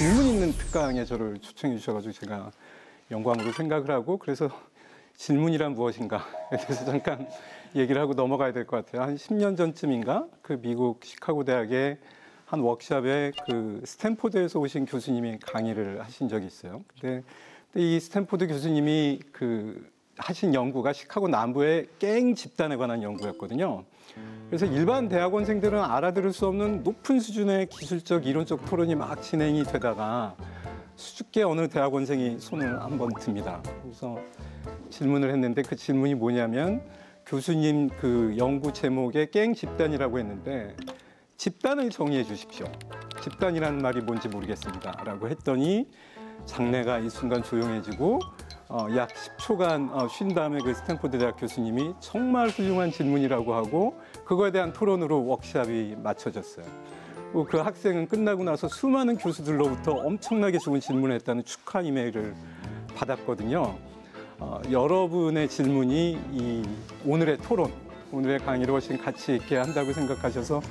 질문 있는 특강에 저를 초청해 주셔가지고 제가 영광으로 생각을 하고, 그래서 질문이란 무엇인가에 대해서 잠깐 얘기를 하고 넘어가야 될 것 같아요. 한 10년 전쯤인가 그 미국 시카고 대학의 한 워크숍에 그 스탠포드에서 오신 교수님이 강의를 하신 적이 있어요. 근데 이 스탠포드 교수님이 그 하신 연구가 시카고 남부의 갱 집단에 관한 연구였거든요. 그래서 일반 대학원생들은 알아들을 수 없는 높은 수준의 기술적, 이론적 토론이 막 진행이 되다가 수줍게 어느 대학원생이 손을 한번 듭니다. 그래서 질문을 했는데 그 질문이 뭐냐면 교수님 그 연구 제목에 갱 집단이라고 했는데 집단을 정의해 주십시오. 집단이라는 말이 뭔지 모르겠습니다. 라고 했더니 장내가 이 순간 조용해지고 약 10초간 쉰 다음에 그 스탠포드 대학 교수님이 정말 훌륭한 질문이라고 하고 그거에 대한 토론으로 워크숍이 마쳐졌어요. 그 학생은 끝나고 나서 수많은 교수들로부터 엄청나게 좋은 질문을 했다는 축하 이메일을 받았거든요. 여러분의 질문이 이 오늘의 토론, 오늘의 강의를 훨씬 가치 있게 한다고 생각하셔서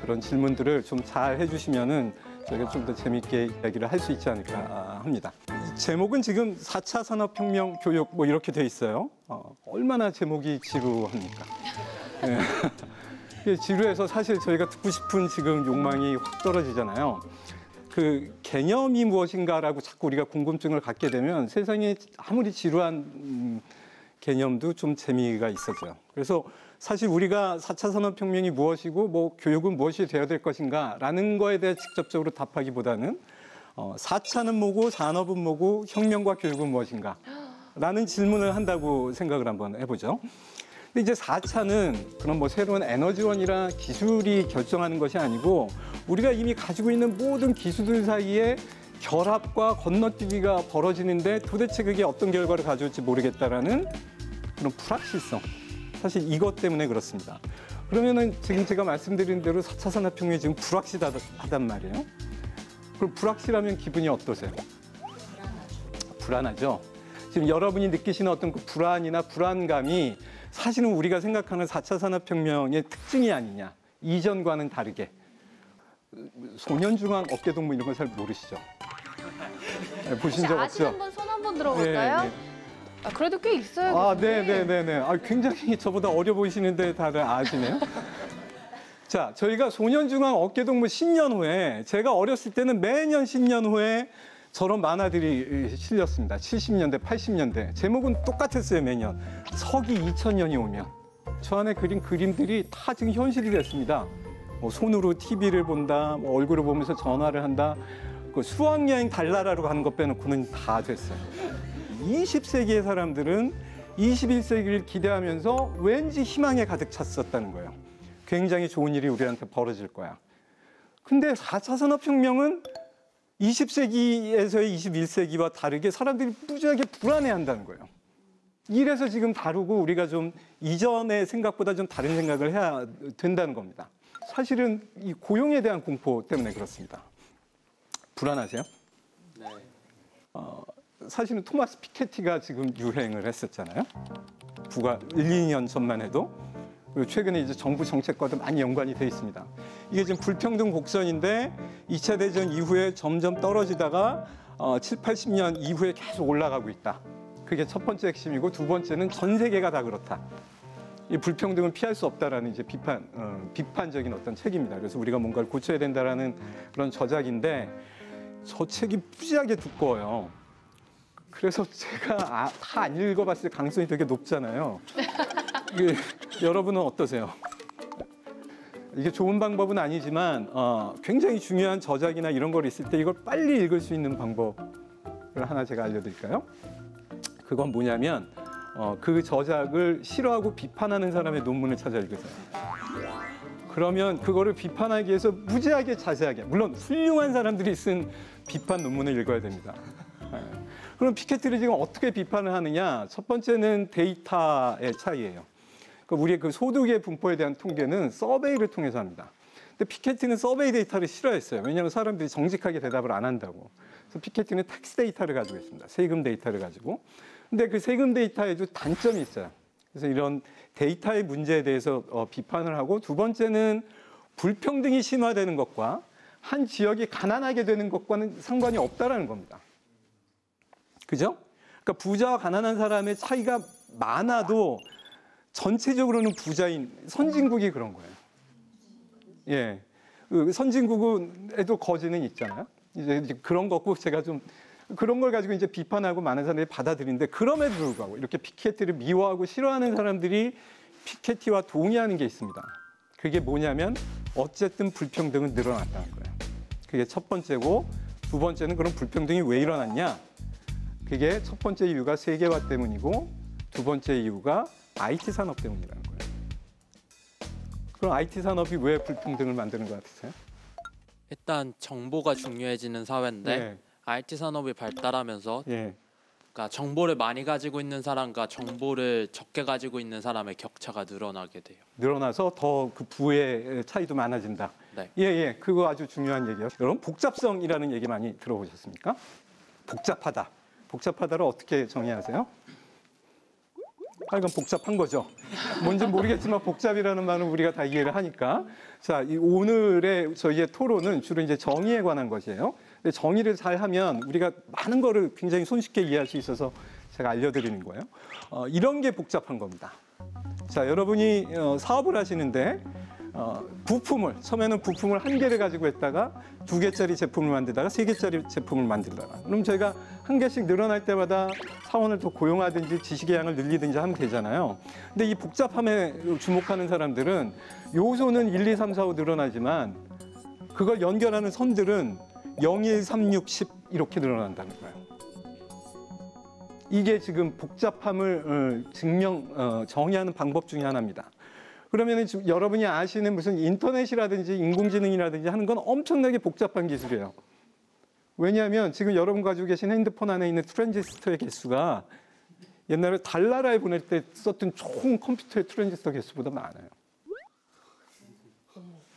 그런 질문들을 좀 잘 해주시면은 저희가 좀 더 재미있게 이야기를 할 수 있지 않을까 합니다. 제목은 지금 4차 산업혁명 교육 뭐 이렇게 돼 있어요. 얼마나 제목이 지루합니까? 네. 지루해서 사실 저희가 듣고 싶은 지금 욕망이 확 떨어지잖아요. 그 개념이 무엇인가라고 자꾸 우리가 궁금증을 갖게 되면 세상에 아무리 지루한 개념도 좀 재미가 있어져요. 그래서 사실 우리가 4차 산업혁명이 무엇이고 뭐 교육은 무엇이 되어야 될 것인가라는 거에 대해 직접적으로 답하기보다는 4차는 뭐고 산업은 뭐고 혁명과 교육은 무엇인가 라는 질문을 한다고 생각을 한번 해보죠. 근데 이제 4차는 그런 뭐 새로운 에너지원이나 기술이 결정하는 것이 아니고 우리가 이미 가지고 있는 모든 기술들 사이에 결합과 건너뛰기가 벌어지는데 도대체 그게 어떤 결과를 가져올지 모르겠다라는 그런 불확실성. 사실 이것 때문에 그렇습니다. 그러면은 지금 제가 말씀드린 대로 4차 산업혁명이 지금 불확실하단 말이에요. 그럼 불확실하면 기분이 어떠세요? 불안하죠. 지금 여러분이 느끼시는 어떤 그 불안이나 불안감이 사실은 우리가 생각하는 4차 산업혁명의 특징이 아니냐. 이전과는 다르게. 소년중앙 어깨동무 이런 건 잘 모르시죠? 네, 보신 적 없죠? 아시는 분 손 한번 들어볼까요? 네, 네. 그래도 꽤 있어요. 네네네네. 굉장히 저보다 어려 보이시는데 다들 아시네요. 자, 저희가 소년중앙 어깨동무 10년 후에 제가 어렸을 때는 매년 10년 후에 저런 만화들이 실렸습니다. 70년대, 80년대. 제목은 똑같았어요, 매년. 서기 2000년이 오면. 저 안에 그린 그림들이 다 지금 현실이 됐습니다. 뭐 손으로 TV를 본다, 뭐 얼굴을 보면서 전화를 한다. 그 수학여행 달나라로 가는 것 빼놓고는 다 됐어요. 20세기의 사람들은 21세기를 기대하면서 왠지 희망에 가득 찼었다는 거예요. 굉장히 좋은 일이 우리한테 벌어질 거야. 근데 4차 산업혁명은 20세기에서의 21세기와 다르게 사람들이 무지하게 불안해한다는 거예요. 이래서 지금 다루고 우리가 좀 이전의 생각보다 좀 다른 생각을 해야 된다는 겁니다. 사실은 이 고용에 대한 공포 때문에 그렇습니다. 불안하세요? 네. 사실은 토마스 피케티가 지금 유행을 했었잖아요. 불과 1, 2년 전만 해도. 그리고 최근에 이제 정부 정책과도 많이 연관이 돼 있습니다. 이게 지금 불평등 곡선인데 2차 대전 이후에 점점 떨어지다가 7, 80년 이후에 계속 올라가고 있다. 그게 첫 번째 핵심이고 두 번째는 전 세계가 다 그렇다. 이 불평등은 피할 수 없다라는 이제 비판적인 어떤 책입니다. 그래서 우리가 뭔가를 고쳐야 된다라는 그런 저작인데 저 책이 무지하게 두꺼워요. 그래서 제가 다 안 읽어봤을 가능성이 되게 높잖아요. 여러분은 어떠세요? 이게 좋은 방법은 아니지만 굉장히 중요한 저작이나 이런 걸 있을 때 이걸 빨리 읽을 수 있는 방법을 하나 제가 알려드릴까요? 그건 뭐냐면 그 저작을 싫어하고 비판하는 사람의 논문을 찾아 읽으세요. 그러면 그거를 비판하기 위해서 무지하게 자세하게, 물론 훌륭한 사람들이 쓴 비판 논문을 읽어야 됩니다. 그럼 피케티를 지금 어떻게 비판을 하느냐? 첫 번째는 데이터의 차이예요. 그러니까 우리의 그 소득의 분포에 대한 통계는 서베이를 통해서 합니다. 근데 피케티는 서베이 데이터를 싫어했어요. 왜냐하면 사람들이 정직하게 대답을 안 한다고. 그래서 피케티는 텍스 데이터를 가지고 있습니다. 세금 데이터를 가지고. 근데 그 세금 데이터에도 단점이 있어요. 그래서 이런 데이터의 문제에 대해서 비판을 하고, 두 번째는 불평등이 심화되는 것과 한 지역이 가난하게 되는 것과는 상관이 없다라는 겁니다. 그죠? 그러니까 부자와 가난한 사람의 차이가 많아도 전체적으로는 부자인 선진국이 그런 거예요. 예. 그 선진국에도 거지는 있잖아요. 이제 그런 거고 제가 좀 그런 걸 가지고 이제 비판하고 많은 사람들이 받아들이는데 그럼에도 불구하고 이렇게 피케티를 미워하고 싫어하는 사람들이 피케티와 동의하는 게 있습니다. 그게 뭐냐면 어쨌든 불평등은 늘어났다는 거예요. 그게 첫 번째고 두 번째는 그럼 불평등이 왜 일어났냐? 그게 첫 번째 이유가 세계화 때문이고 두 번째 이유가 IT 산업 때문이라는 거예요. 그럼 IT 산업이 왜 불평등을 만드는 것 같으세요? 일단 정보가 중요해지는 사회인데 네. IT 산업이 발달하면서 예. 그러니까 정보를 많이 가지고 있는 사람과 정보를 적게 가지고 있는 사람의 격차가 늘어나게 돼요. 늘어나서 더 그 부의 차이도 많아진다. 네. 예, 예. 그거 아주 중요한 얘기예요. 여러분, 복잡성이라는 얘기 많이 들어보셨습니까? 복잡하다. 복잡하다를 어떻게 정의하세요? 하여간 복잡한 거죠. 뭔지 모르겠지만 복잡이라는 말은 우리가 다 이해를 하니까. 자, 이 오늘의 저희의 토론은 주로 이제 정의에 관한 것이에요. 근데 정의를 잘 하면 우리가 많은 거를 굉장히 손쉽게 이해할 수 있어서 제가 알려드리는 거예요. 이런 게 복잡한 겁니다. 자, 여러분이 사업을 하시는데 부품을 처음에는 부품을 한 개를 가지고 했다가 두 개짜리 제품을 만들다가 세 개짜리 제품을 만들다가 그럼 저희가 한 개씩 늘어날 때마다 사원을 더 고용하든지 지식의 양을 늘리든지 하면 되잖아요. 근데 이 복잡함에 주목하는 사람들은 요소는 1, 2, 3, 4, 5 늘어나지만 그걸 연결하는 선들은 0, 1, 3, 6, 10 이렇게 늘어난다는 거예요. 이게 지금 복잡함을 정의하는 방법 중에 하나입니다. 그러면 지금 여러분이 아시는 무슨 인터넷이라든지 인공지능이라든지 하는 건 엄청나게 복잡한 기술이에요. 왜냐하면 지금 여러분 가지고 계신 핸드폰 안에 있는 트랜지스터의 개수가 옛날에 달나라에 보낼 때 썼던 총 컴퓨터의 트랜지스터 개수보다 많아요.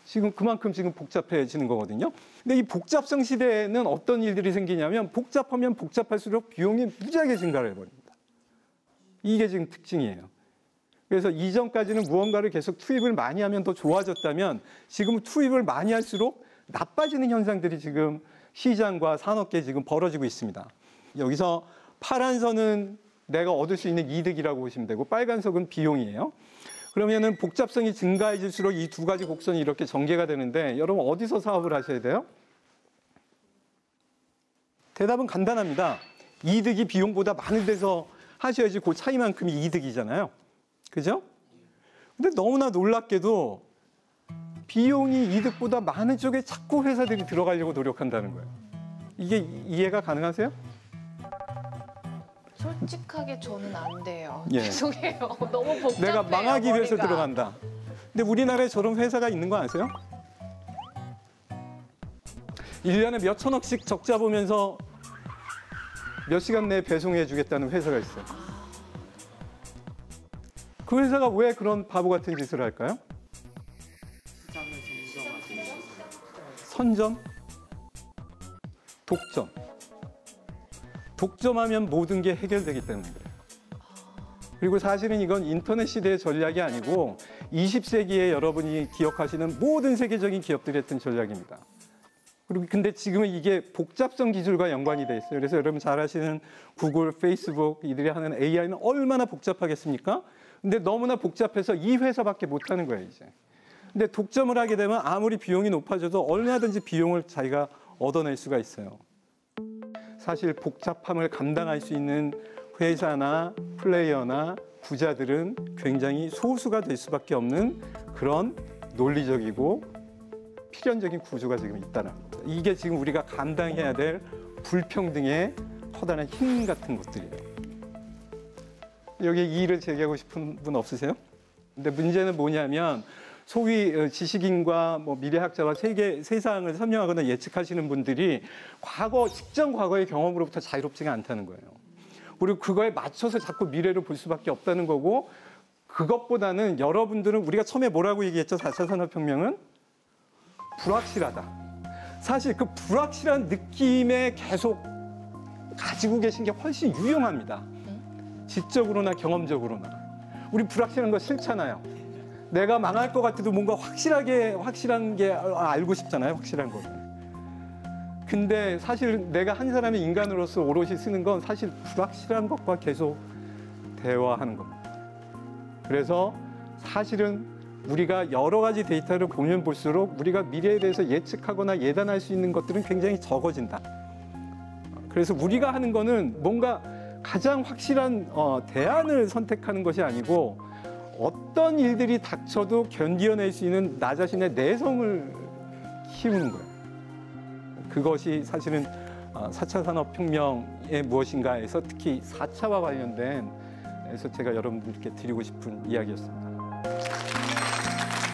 지금 그만큼 지금 복잡해지는 거거든요. 근데 이 복잡성 시대에는 어떤 일들이 생기냐면 복잡하면 복잡할수록 비용이 무지하게 증가를 해버립니다. 이게 지금 특징이에요. 그래서 이전까지는 무언가를 계속 투입을 많이 하면 더 좋아졌다면 지금은 투입을 많이 할수록 나빠지는 현상들이 지금 시장과 산업계에 지금 벌어지고 있습니다. 여기서 파란 선은 내가 얻을 수 있는 이득이라고 보시면 되고 빨간 선은 비용이에요. 그러면은 복잡성이 증가해질수록 이 두 가지 곡선이 이렇게 전개가 되는데 여러분 어디서 사업을 하셔야 돼요? 대답은 간단합니다. 이득이 비용보다 많은 데서 하셔야지 그 차이만큼이 이득이잖아요. 그죠? 근데 너무나 놀랍게도 비용이 이득보다 많은 쪽에 자꾸 회사들이 들어가려고 노력한다는 거예요. 이게 이해가 가능하세요? 솔직하게 저는 안 돼요. 예. 죄송해요. 너무 복잡해요. 내가 망하기 위해서 머리가. 들어간다. 근데 우리나라에 저런 회사가 있는 거 아세요? 1년에 몇 천억씩 적자 보면서 몇 시간 내에 배송해 주겠다는 회사가 있어요. 그 회사가 왜 그런 바보 같은 짓을 할까요? 선점? 독점. 독점하면 모든 게 해결되기 때문에 그래요. 그리고 사실은 이건 인터넷 시대의 전략이 아니고 20세기에 여러분이 기억하시는 모든 세계적인 기업들이 했던 전략입니다. 그리고 근데 지금은 이게 복잡성 기술과 연관이 돼 있어요. 그래서 여러분 잘 아시는 구글, 페이스북 이들이 하는 AI는 얼마나 복잡하겠습니까? 근데 너무나 복잡해서 이 회사밖에 못 하는 거예요, 이제. 근데 독점을 하게 되면 아무리 비용이 높아져도 얼마든지 비용을 자기가 얻어낼 수가 있어요. 사실 복잡함을 감당할 수 있는 회사나 플레이어나 부자들은 굉장히 소수가 될 수밖에 없는 그런 논리적이고 필연적인 구조가 지금 있다는 겁니다. 이게 지금 우리가 감당해야 될 불평등의 커다란 힘 같은 것들이에요. 여기에 이의를 제기하고 싶은 분 없으세요? 근데 문제는 뭐냐면 소위 지식인과 뭐 미래학자와 세상을 설명하거나 예측하시는 분들이 직전 과거의 경험으로부터 자유롭지가 않다는 거예요. 그리고 그거에 맞춰서 자꾸 미래를 볼 수밖에 없다는 거고 그것보다는 여러분들은 우리가 처음에 뭐라고 얘기했죠? 4차 산업혁명은? 불확실하다. 사실 그 불확실한 느낌에 계속 가지고 계신 게 훨씬 유용합니다. 지적으로나 경험적으로나. 우리 불확실한 거 싫잖아요. 내가 망할 것 같아도 뭔가 확실한 게 알고 싶잖아요. 확실한 거. 근데 사실 내가 한 사람의 인간으로서 오롯이 쓰는 건 사실 불확실한 것과 계속 대화하는 겁니다. 그래서 사실은 우리가 여러 가지 데이터를 보면 볼수록 우리가 미래에 대해서 예측하거나 예단할 수 있는 것들은 굉장히 적어진다. 그래서 우리가 하는 거는 뭔가 가장 확실한 대안을 선택하는 것이 아니고 어떤 일들이 닥쳐도 견디어낼 수 있는 나 자신의 내성을 키우는 거예요. 그것이 사실은 4차 산업혁명의 무엇인가에서 특히 4차와 관련된 에서 제가 여러분들께 드리고 싶은 이야기였습니다.